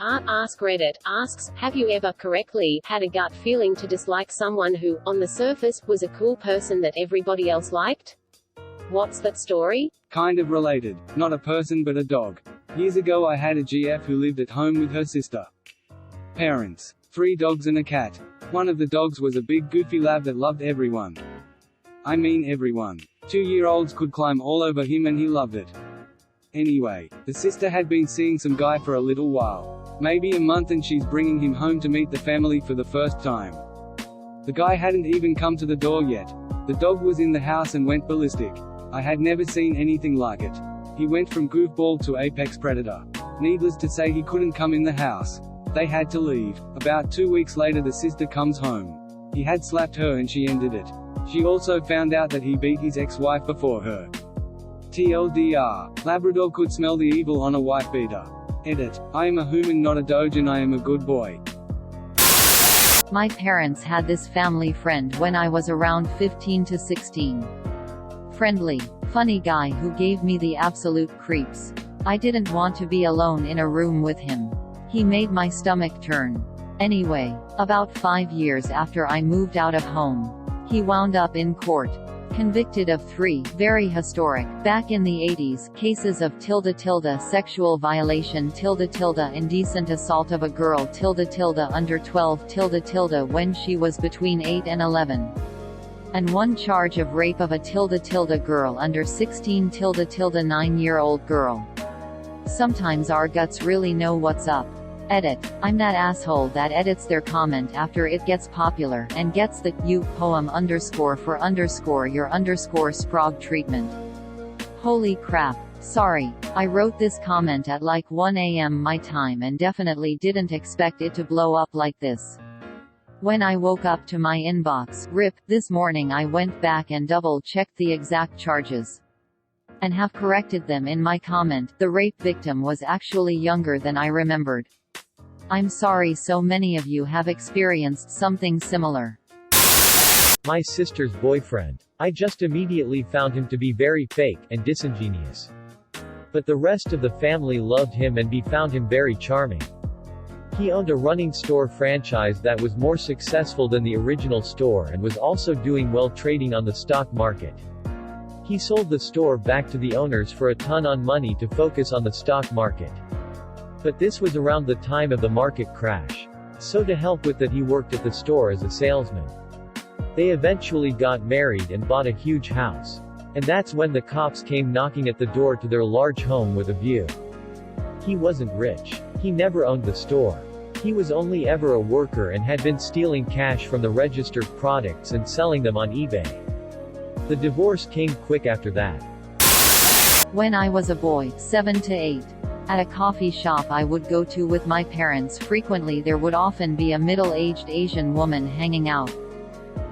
Askreddit Asks, have you ever correctly had a gut feeling to dislike someone who, on the surface, was a cool person that everybody else liked? What's that story? Kind of related. Not a person but a dog. Years ago I had a GF who lived at home with her sister. Parents. 3 dogs and a cat. One of the dogs was a big goofy lab that loved everyone. I mean everyone. 2-year-olds could climb all over him and he loved it. Anyway, the sister had been seeing some guy for a little while. Maybe a month, and she's bringing him home to meet the family for the first time. The guy hadn't even come to the door yet. The dog was in the house and went ballistic. I had never seen anything like it. He went from goofball to apex predator. Needless to say, he couldn't come in the house. They had to leave. About 2 weeks later the sister comes home. He had slapped her and she ended it. She also found out that he beat his ex-wife before her. TLDR. Labrador could smell the evil on a wife beater. Edit. I am a human, not a doge, and I am a good boy. My parents had this family friend when I was around 15 to 16. Friendly, funny guy who gave me the absolute creeps. I didn't want to be alone in a room with him. He made my stomach turn. Anyway, about 5 years after I moved out of home, he wound up in court. Convicted of 3 very historic, back in the 80s, cases of tilde sexual violation tilde indecent assault of a girl tilde under 12 tilde when she was between 8 and 11. And 1 charge of rape of a tilde girl under 16 tilde 9-year-old girl. Sometimes our guts really know what's up. Edit. I'm that asshole that edits their comment after it gets popular, and gets the "you" poem underscore for underscore your underscore sprog treatment. Holy crap. Sorry. I wrote this comment at like 1 a.m. my time and definitely didn't expect it to blow up like this. When I woke up to my inbox, RIP, this morning I went back and double-checked the exact charges. And have corrected them in my comment. The rape victim was actually younger than I remembered. I'm sorry so many of you have experienced something similar. My sister's boyfriend. I just immediately found him to be very fake and disingenuous. But the rest of the family loved him and found him very charming. He owned a running store franchise that was more successful than the original store and was also doing well trading on the stock market. He sold the store back to the owners for a ton of money to focus on the stock market. But this was around the time of the market crash. So to help with that, he worked at the store as a salesman. They eventually got married and bought a huge house. And that's when the cops came knocking at the door to their large home with a view. He wasn't rich. He never owned the store. He was only ever a worker and had been stealing cash from the registered products and selling them on eBay. The divorce came quick after that. When I was a boy, 7 to 8. At a coffee shop I would go to with my parents frequently, there would often be a middle-aged Asian woman hanging out.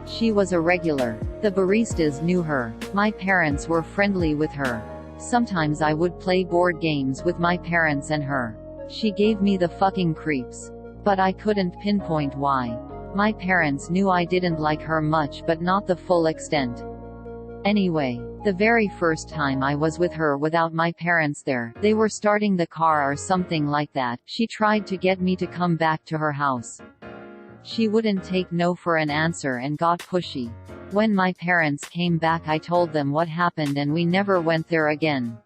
She was a regular. The baristas knew her. My parents were friendly with her. Sometimes I would play board games with my parents and her. She gave me the fucking creeps. But I couldn't pinpoint why. My parents knew I didn't like her much, but not the full extent. Anyway, the very first time I was with her without my parents there, they were starting the car or something like that, she tried to get me to come back to her house. She wouldn't take no for an answer and got pushy. When my parents came back I told them what happened and we never went there again.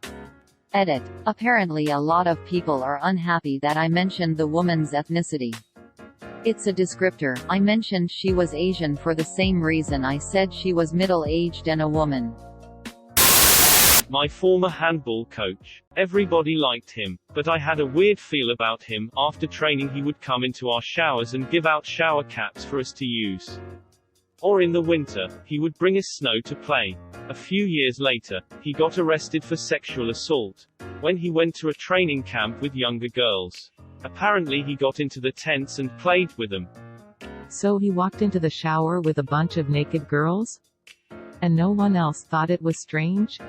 Edit. Apparently a lot of people are unhappy that I mentioned the woman's ethnicity. It's a descriptor. I mentioned she was Asian for the same reason I said she was middle-aged and a woman. My former handball coach. Everybody liked him, but I had a weird feel about him. After training he would come into our showers and give out shower caps for us to use. Or in the winter, he would bring us snow to play. A few years later, he got arrested for sexual assault when he went to a training camp with younger girls. Apparently he got into the tents and played with them. So he walked into the shower with a bunch of naked girls? And no one else thought it was strange?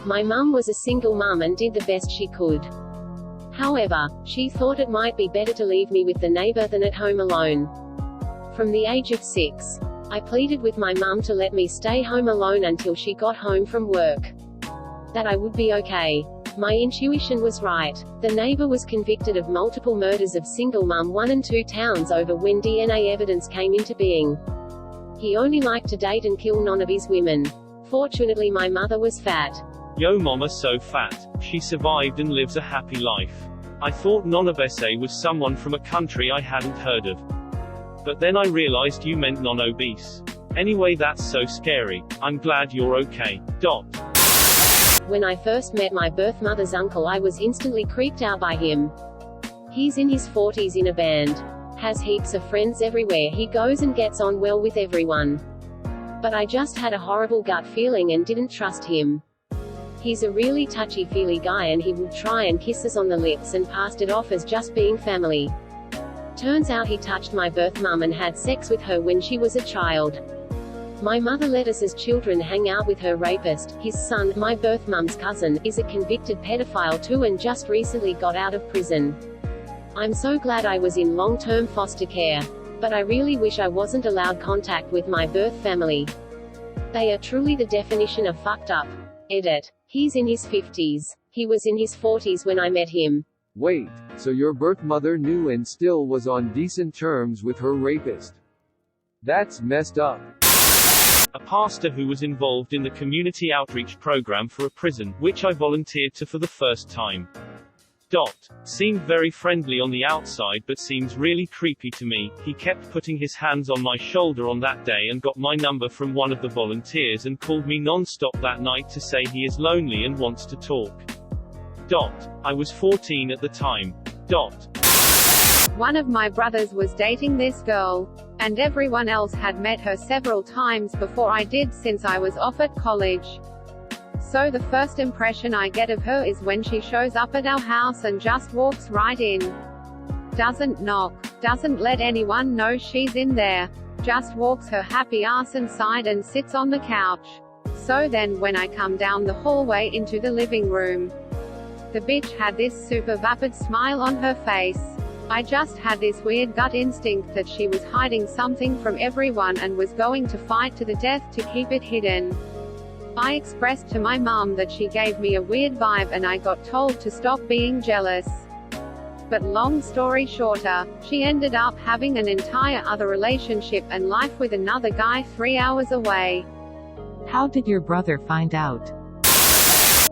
My mum was a single mum and did the best she could. However, she thought it might be better to leave me with the neighbor than at home alone. From the age of 6, I pleaded with my mum to let me stay home alone until she got home from work. That I would be okay. My intuition was right. The neighbor was convicted of multiple murders of single mum 1 and 2 towns over when DNA evidence came into being. He only liked to date and kill none of his women. Fortunately my mother was fat. Yo mama so fat. She survived and lives a happy life. I thought non-obese was someone from a country I hadn't heard of. But then I realized you meant non-obese. Anyway, that's so scary. I'm glad you're okay. When I first met my birth mother's uncle I was instantly creeped out by him. He's in his 40s in a band. Has heaps of friends everywhere he goes and gets on well with everyone. But I just had a horrible gut feeling and didn't trust him. He's a really touchy-feely guy and he would try and kiss us on the lips and passed it off as just being family. Turns out he touched my birth mum and had sex with her when she was a child. My mother let us as children hang out with her rapist. His son, my birth mum's cousin, is a convicted pedophile too and just recently got out of prison. I'm so glad I was in long-term foster care. But I really wish I wasn't allowed contact with my birth family. They are truly the definition of fucked up. Edit. He's in his 50s. He was in his 40s when I met him. Wait, so your birth mother knew and still was on decent terms with her rapist? That's messed up. A pastor who was involved in the community outreach program for a prison, which I volunteered to for the first time. Seemed very friendly on the outside but seems really creepy to me. He kept putting his hands on my shoulder on that day and got my number from one of the volunteers and called me non-stop that night to say he is lonely and wants to talk. I was 14 at the time. One of my brothers was dating this girl. And everyone else had met her several times before I did since I was off at college. So the first impression I get of her is when she shows up at our house and just walks right in. Doesn't knock. Doesn't let anyone know she's in there. Just walks her happy ass inside and sits on the couch. So then when I come down the hallway into the living room, the bitch had this super vapid smile on her face. I just had this weird gut instinct that she was hiding something from everyone and was going to fight to the death to keep it hidden. I expressed to my mom that she gave me a weird vibe and I got told to stop being jealous. But long story shorter, she ended up having an entire other relationship and life with another guy 3 hours away. How did your brother find out?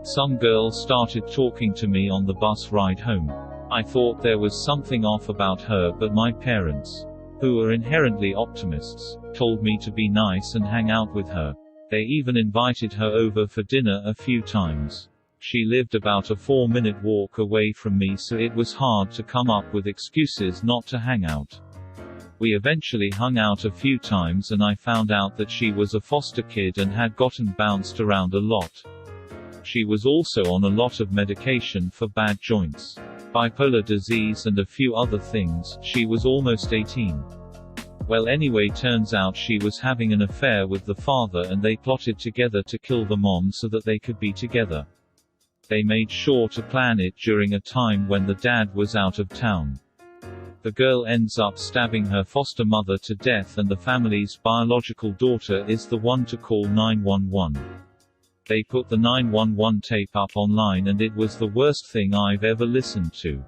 Some girl started talking to me on the bus ride home. I thought there was something off about her, but my parents, who are inherently optimists, told me to be nice and hang out with her. They even invited her over for dinner a few times. She lived about a 4-minute walk away from me, so it was hard to come up with excuses not to hang out. We eventually hung out a few times and I found out that she was a foster kid and had gotten bounced around a lot. She was also on a lot of medication for bad joints, bipolar disease and a few other things. She was almost 18. Well, anyway, turns out she was having an affair with the father and they plotted together to kill the mom so that they could be together. They made sure to plan it during a time when the dad was out of town. The girl ends up stabbing her foster mother to death and the family's biological daughter is the one to call 911. They put the 911 tape up online and it was the worst thing I've ever listened to.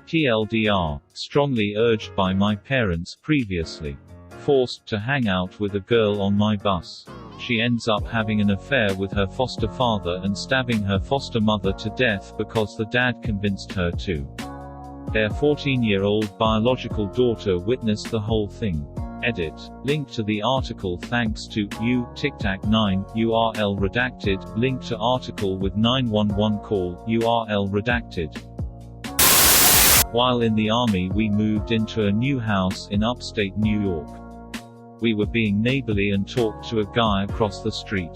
TLDR, strongly urged by my parents previously. Forced to hang out with a girl on my bus. She ends up having an affair with her foster father and stabbing her foster mother to death because the dad convinced her to. Their 14-year-old biological daughter witnessed the whole thing. Edit. Link to the article thanks to you, TicTac9, URL redacted, link to article with 911 call, URL redacted. While in the army we moved into a new house in upstate New York. We were being neighborly and talked to a guy across the street.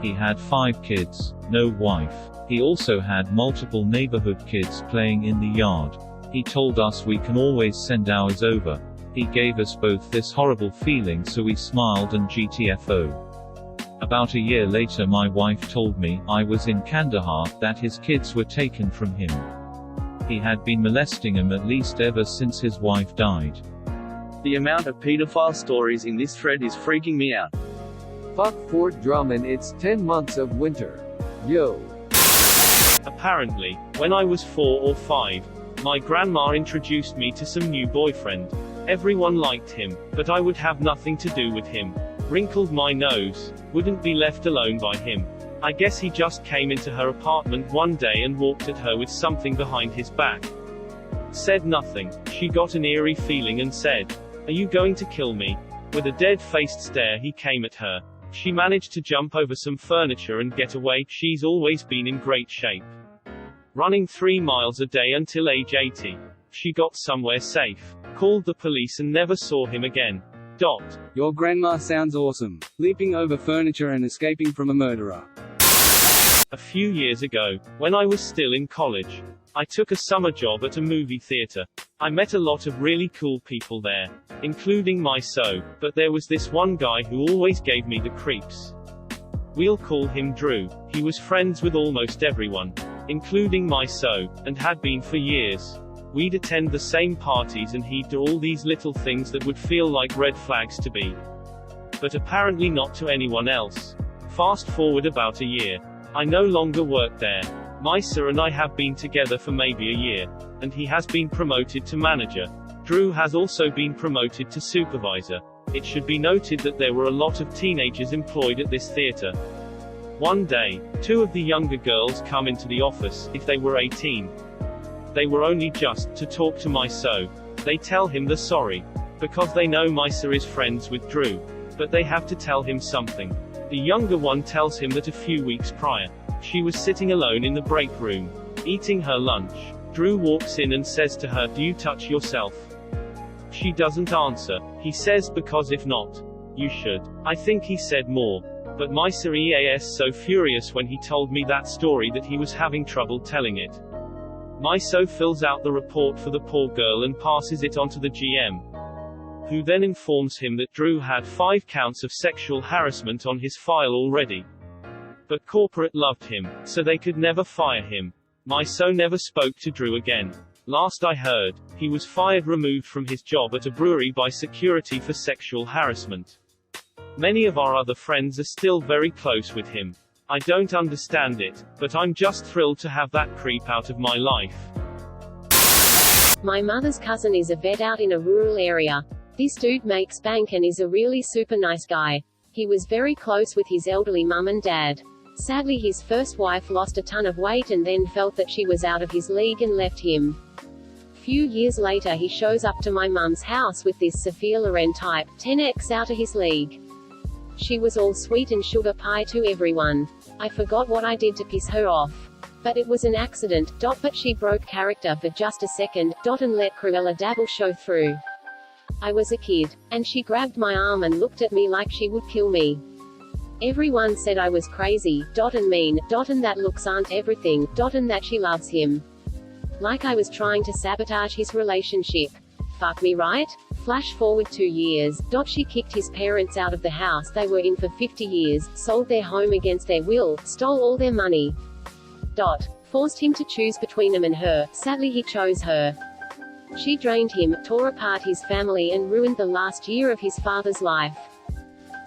He had 5 kids, no wife. He also had multiple neighborhood kids playing in the yard. He told us we can always send ours over. He gave us both this horrible feeling, so we smiled and GTFO. About a year later my wife told me, I was in Kandahar, that his kids were taken from him. He had been molesting them at least ever since his wife died. The amount of pedophile stories in this thread is freaking me out. Fuck Fort Drum and it's 10 months of winter. Yo. Apparently, when I was 4 or 5, my grandma introduced me to some new boyfriend. Everyone liked him, but I would have nothing to do with him. Wrinkled my nose. Wouldn't be left alone by him. I guess he just came into her apartment one day and walked at her with something behind his back. Said nothing. She got an eerie feeling and said, "Are you going to kill me?" With a dead-faced stare he came at her. She managed to jump over some furniture and get away. She's always been in great shape. Running 3 miles a day until age 80. She got somewhere safe. Called the police and never saw him again. Your grandma sounds awesome. Leaping over furniture and escaping from a murderer. A few years ago, when I was still in college, I took a summer job at a movie theater. I met a lot of really cool people there, including but there was this one guy who always gave me the creeps. We'll call him Drew. He was friends with almost everyone, including and had been for years. We'd attend the same parties and he'd do all these little things that would feel like red flags to me. But apparently not to anyone else. Fast forward about a year. I no longer work there. Misa and I have been together for maybe a year, and he has been promoted to manager. Drew has also been promoted to supervisor. It should be noted that there were a lot of teenagers employed at this theater. One day, 2 of the younger girls come into the office. If they were 18, they were only just to talk to Misa. They tell him they're sorry, because they know Misa is friends with Drew. But they have to tell him something. The younger one tells him that a few weeks prior, she was sitting alone in the break room, eating her lunch. Drew walks in and says to her, "Do you touch yourself?" She doesn't answer. He says, "Because if not, you should." I think he said more. But Misa was so furious when he told me that story that he was having trouble telling it. Misa fills out the report for the poor girl and passes it on to the GM, who then informs him that Drew had 5 counts of sexual harassment on his file already. But corporate loved him, so they could never fire him. Misa never spoke to Drew again. Last I heard, he was fired, removed from his job at a brewery by security for sexual harassment. Many of our other friends are still very close with him. I don't understand it, but I'm just thrilled to have that creep out of my life. My mother's cousin is a vet out in a rural area. This dude makes bank and is a really super nice guy. He was very close with his elderly mum and dad. Sadly, his first wife lost a ton of weight and then felt that she was out of his league and left him. Few years later he shows up to my mum's house with this Sophia Loren type, 10x out of his league. She was all sweet and sugar pie to everyone. I forgot what I did to piss her off. But it was an accident, but she broke character for just a second, and let Cruella Dabble show through. I was a kid, and she grabbed my arm and looked at me like she would kill me. Everyone said I was crazy, and mean, and that looks aren't everything, and that she loves him. Like I was trying to sabotage his relationship. Fuck me right? Flash forward 2 years, she kicked his parents out of the house they were in for 50 years, sold their home against their will, stole all their money. Forced him to choose between him and her. Sadly he chose her. She drained him, tore apart his family and ruined the last year of his father's life.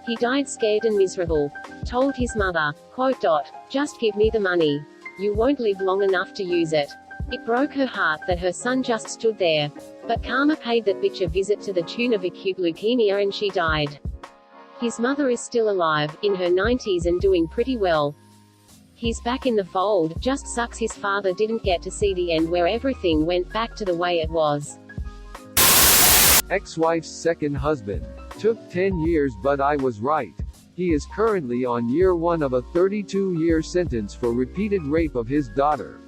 He died scared and miserable. Told his mother, quote, "Just give me the money. You won't live long enough to use it." It broke her heart that her son just stood there. But karma paid that bitch a visit to the tune of acute leukemia and she died. His mother is still alive, in her 90s and doing pretty well. He's back in the fold, just sucks his father didn't get to see the end where everything went back to the way it was. Ex-wife's second husband. Took 10 years but I was right. He is currently on year 1 of a 32-year sentence for repeated rape of his daughter.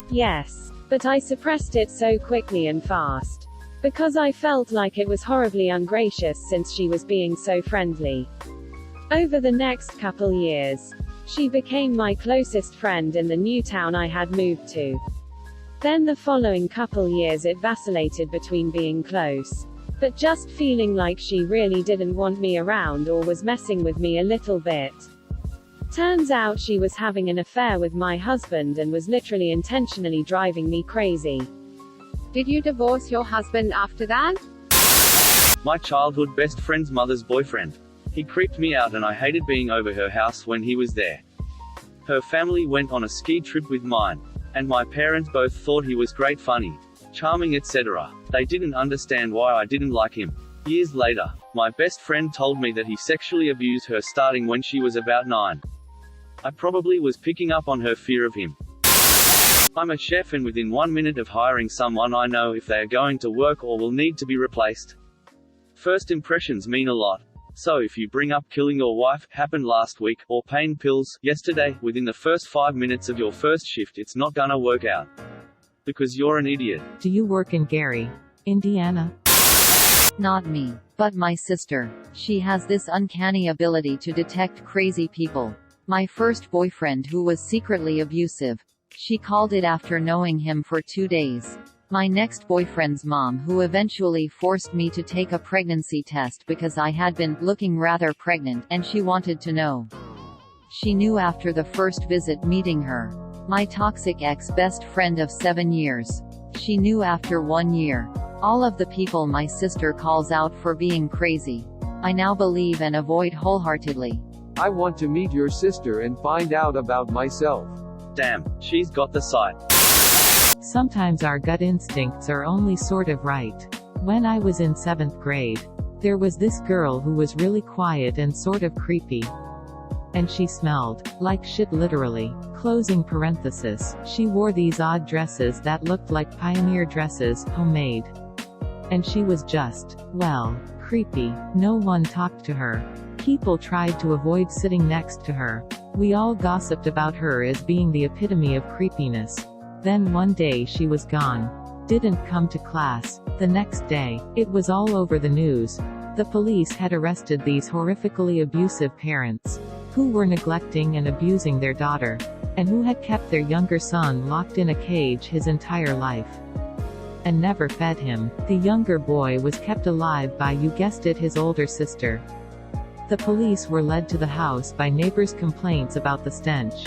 Yes. But I suppressed it so quickly and fast. Because I felt like it was horribly ungracious since she was being so friendly. Over the next couple years, she became my closest friend in the new town I had moved to. Then the following couple years it vacillated between being close, but just feeling like she really didn't want me around or was messing with me a little bit. Turns out she was having an affair with my husband and was literally intentionally driving me crazy. Did you divorce your husband after that? My childhood best friend's mother's boyfriend. He creeped me out and I hated being over her house when he was there. Her family went on a ski trip with mine. And my parents both thought he was great, funny, charming, etc. They didn't understand why I didn't like him. Years later, my best friend told me that he sexually abused her starting when she was about 9. I probably was picking up on her fear of him. I'm a chef, and within 1 minute of hiring someone I know if they are going to work or will need to be replaced. First impressions mean a lot. So if you bring up killing your wife, happened last week, or pain pills, yesterday, within the first 5 minutes of your first shift, it's not gonna work out. Because you're an idiot. Do you work in Gary, Indiana? Not me, but my sister. She has this uncanny ability to detect crazy people. My first boyfriend who was secretly abusive. She called it after knowing him for 2 days. My next boyfriend's mom who eventually forced me to take a pregnancy test because I had been looking rather pregnant, and she wanted to know. She knew after the first visit meeting her. My toxic ex-best friend of 7 years. She knew after 1 year. All of the people my sister calls out for being crazy, I now believe and avoid wholeheartedly. I want to meet your sister and find out about myself. Damn, she's got the sight. Sometimes our gut instincts are only sort of right. When I was in 7th grade, there was this girl who was really quiet and sort of creepy. And she smelled like shit, literally. Closing parenthesis. She wore these odd dresses that looked like pioneer dresses, homemade. And she was just, well, creepy. No one talked to her. People tried to avoid sitting next to her. We all gossiped about her as being the epitome of creepiness. Then one day she was gone. Didn't come to class. The next day, it was all over the news. The police had arrested these horrifically abusive parents, who were neglecting and abusing their daughter, and who had kept their younger son locked in a cage his entire life. And never fed him. The younger boy was kept alive by, you guessed it, his older sister. The police were led to the house by neighbors' complaints about the stench.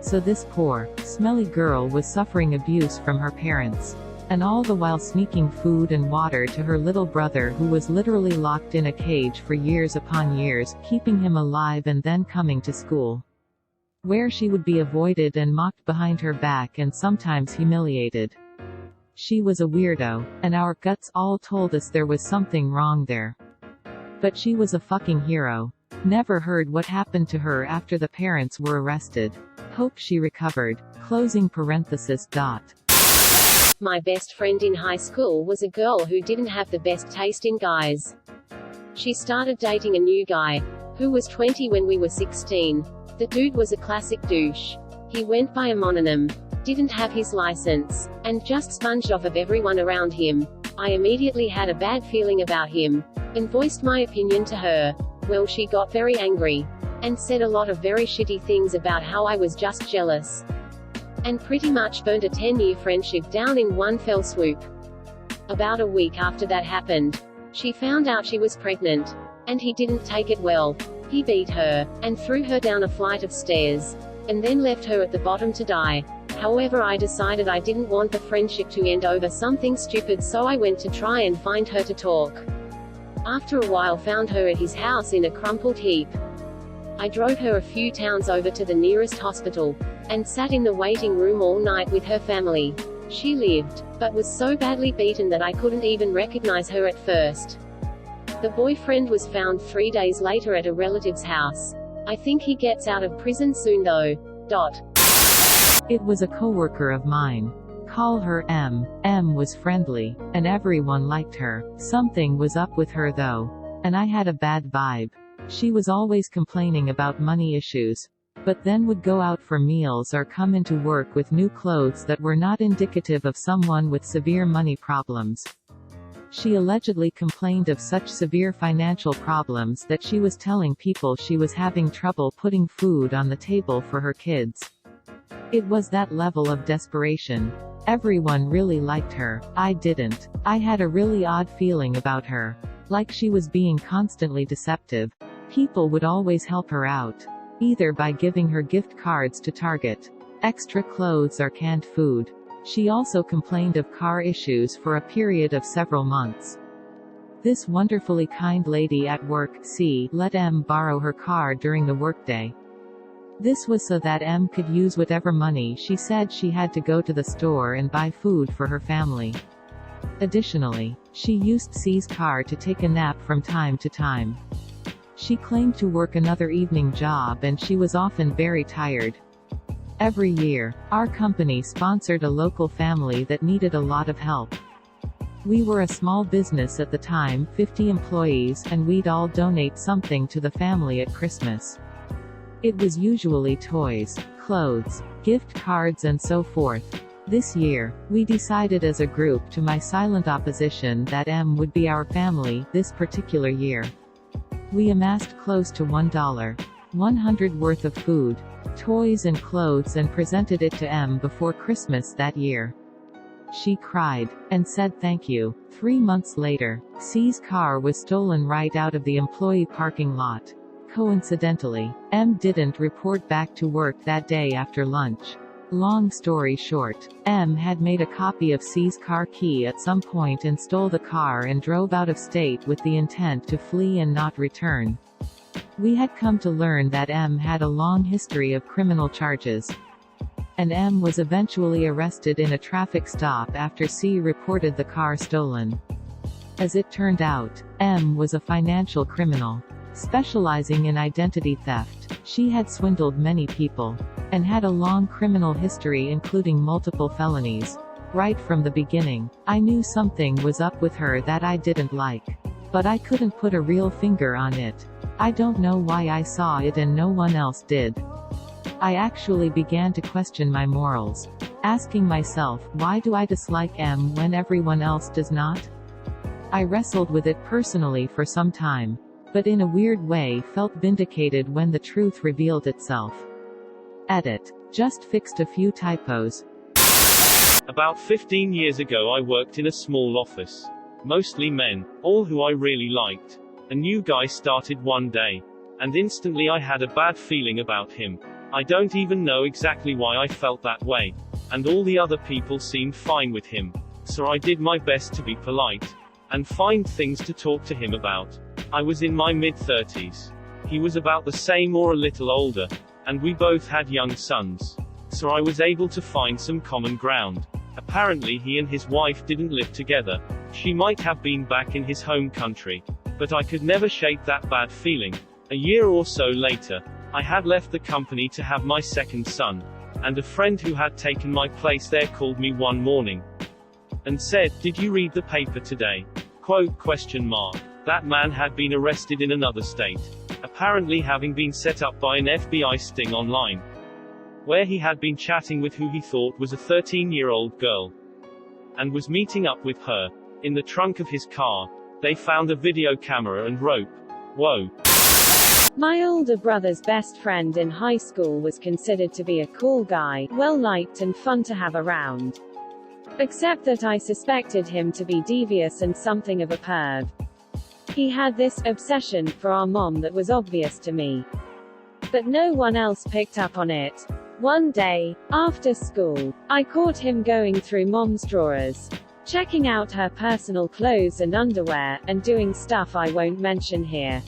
So this poor, smelly girl was suffering abuse from her parents. And all the while sneaking food and water to her little brother who was literally locked in a cage for years upon years, keeping him alive and then coming to school, where she would be avoided and mocked behind her back and sometimes humiliated. She was a weirdo, and our guts all told us there was something wrong there. But she was a fucking hero. Never heard what happened to her after the parents were arrested. Hope she recovered. Closing parenthesis. My best friend in high school was a girl who didn't have the best taste in guys. She started dating a new guy, who was 20 when we were 16. The dude was a classic douche. He went by a mononym, didn't have his license, and just sponged off of everyone around him. I immediately had a bad feeling about him, and voiced my opinion to her. Well, she got very angry, and said a lot of very shitty things about how I was just jealous. And pretty much burned a 10-year friendship down in one fell swoop. About a week after that happened, she found out she was pregnant. And he didn't take it well. He beat her, and threw her down a flight of stairs, and then left her at the bottom to die. However, I decided I didn't want the friendship to end over something stupid, so I went to try and find her to talk. After a while, found her at his house in a crumpled heap. I drove her a few towns over to the nearest hospital, and sat in the waiting room all night with her family. She lived, but was so badly beaten that I couldn't even recognize her at first. The boyfriend was found 3 days later at a relative's house. I think he gets out of prison soon though. It was a coworker of mine. Call her M. M was friendly, and everyone liked her. Something was up with her though, and I had a bad vibe. She was always complaining about money issues, but then would go out for meals or come into work with new clothes that were not indicative of someone with severe money problems. She allegedly complained of such severe financial problems that she was telling people she was having trouble putting food on the table for her kids. It was that level of desperation. Everyone really liked her. I didn't. I had a really odd feeling about her. Like she was being constantly deceptive. People would always help her out, either by giving her gift cards to Target, extra clothes or canned food. She also complained of car issues for a period of several months. This wonderfully kind lady at work, C, let M borrow her car during the workday. This was so that M could use whatever money she said she had to go to the store and buy food for her family. Additionally, she used C's car to take a nap from time to time. She claimed to work another evening job and she was often very tired. Every year, our company sponsored a local family that needed a lot of help. We were a small business at the time, 50 employees, and we'd all donate something to the family at Christmas. It was usually toys, clothes, gift cards and so forth. This year, we decided as a group to my silent opposition that M would be our family, this particular year. We amassed close to $100 worth of food, toys and clothes and presented it to M before Christmas that year. She cried, and said thank you. 3 months later, C's car was stolen right out of the employee parking lot. Coincidentally, M didn't report back to work that day after lunch. Long story short, M had made a copy of C's car key at some point and stole the car and drove out of state with the intent to flee and not return. We had come to learn that M had a long history of criminal charges. And M was eventually arrested in a traffic stop after C reported the car stolen. As it turned out, M was a financial criminal. Specializing in identity theft, she had swindled many people, and had a long criminal history including multiple felonies. Right from the beginning, I knew something was up with her that I didn't like. But I couldn't put a real finger on it. I don't know why I saw it and no one else did. I actually began to question my morals, asking myself, why do I dislike M when everyone else does not? I wrestled with it personally for some time, but in a weird way felt vindicated when the truth revealed itself. Edit. Just fixed a few typos. About 15 years ago I worked in a small office. Mostly men, all who I really liked. A new guy started one day. And instantly I had a bad feeling about him. I don't even know exactly why I felt that way. And all the other people seemed fine with him. So I did my best to be polite, and find things to talk to him about. I was in my mid-30s. He was about the same or a little older. And we both had young sons. So I was able to find some common ground. Apparently he and his wife didn't live together. She might have been back in his home country. But I could never shake that bad feeling. A year or so later, I had left the company to have my second son. And a friend who had taken my place there called me one morning. And said, "Did you read the paper today?" Quote, question mark. That man had been arrested in another state. Apparently having been set up by an FBI sting online. Where he had been chatting with who he thought was a 13-year-old girl. And was meeting up with her. In the trunk of his car, they found a video camera and rope. Whoa. My older brother's best friend in high school was considered to be a cool guy, well-liked and fun to have around. Except that I suspected him to be devious and something of a perv. He had this obsession for our mom that was obvious to me. But no one else picked up on it. One day, after school, I caught him going through mom's drawers, checking out her personal clothes and underwear, and doing stuff I won't mention here.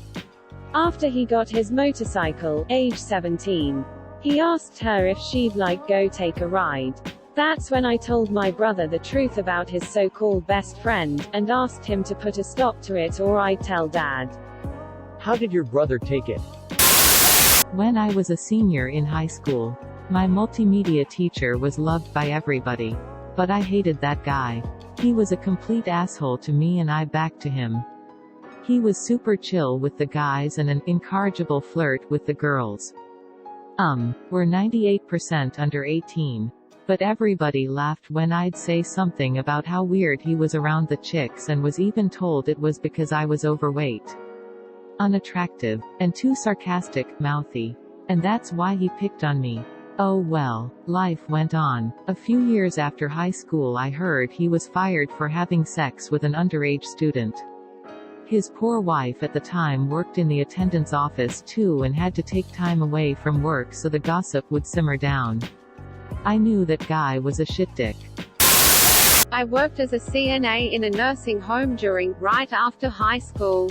After he got his motorcycle, age 17, he asked her if she'd like go take a ride. That's when I told my brother the truth about his so-called best friend, and asked him to put a stop to it or I'd tell Dad. How did your brother take it? When I was a senior in high school, my multimedia teacher was loved by everybody. But I hated that guy. He was a complete asshole to me and I back to him. He was super chill with the guys and an incorrigible flirt with the girls. We're 98% under 18. But everybody laughed when I'd say something about how weird he was around the chicks and was even told it was because I was overweight, unattractive, and too sarcastic, mouthy. And that's why he picked on me. Oh well, life went on. A few years after high school I heard he was fired for having sex with an underage student. His poor wife at the time worked in the attendance office too and had to take time away from work so the gossip would simmer down. I knew that guy was a shit dick. I worked as a CNA in a nursing home right after high school.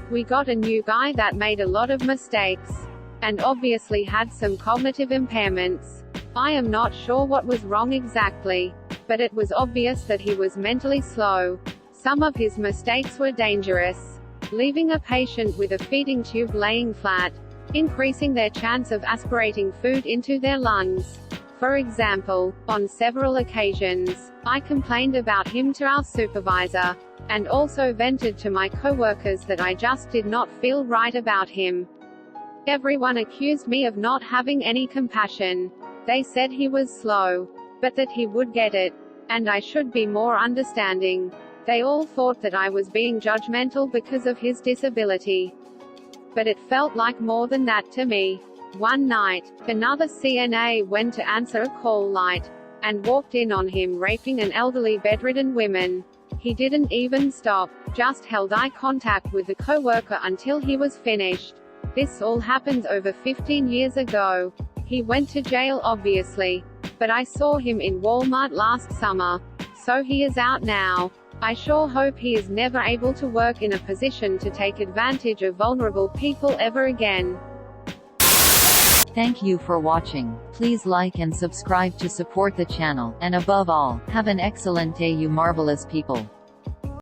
We got a new guy that made a lot of mistakes. and obviously had some cognitive impairments. I am not sure what was wrong exactly, but it was obvious that he was mentally slow. Some of his mistakes were dangerous. Leaving a patient with a feeding tube laying flat, increasing their chance of aspirating food into their lungs. For example, on several occasions, I complained about him to our supervisor, and also vented to my coworkers that I just did not feel right about him. Everyone accused me of not having any compassion. They said he was slow, but that he would get it, and I should be more understanding. They all thought that I was being judgmental because of his disability. But it felt like more than that to me. One night, another CNA went to answer a call light, and walked in on him raping an elderly bedridden woman. He didn't even stop, just held eye contact with the coworker until he was finished. This all happened over 15 years ago. He went to jail obviously, but I saw him in Walmart last summer. So he is out now. I sure hope he is never able to work in a position to take advantage of vulnerable people ever again. Thank you for watching. Please like and subscribe to support the channel, and above all, have an excellent day you marvelous people.